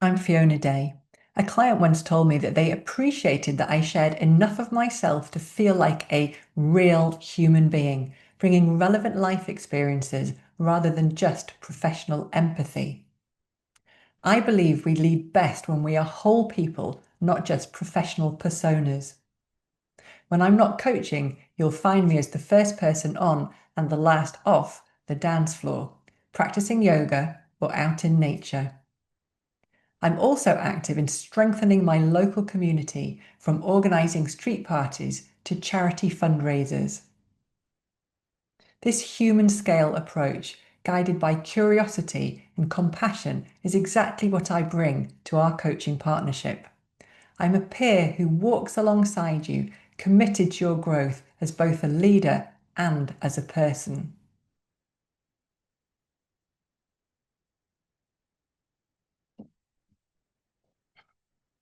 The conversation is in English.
I'm Fiona Day. A client once told me that they appreciated that I shared enough of myself to feel like a real human being, bringing relevant life experiences rather than just professional empathy. I believe we lead best when we are whole people, not just professional personas. When I'm not coaching, you'll find me as the first person on and the last off the dance floor, practicing yoga or out in nature. I'm also active in strengthening my local community, from organising street parties to charity fundraisers. This human scale approach, guided by curiosity and compassion, is exactly what I bring to our coaching partnership. I'm a peer who walks alongside you, committed to your growth as both a leader and as a person.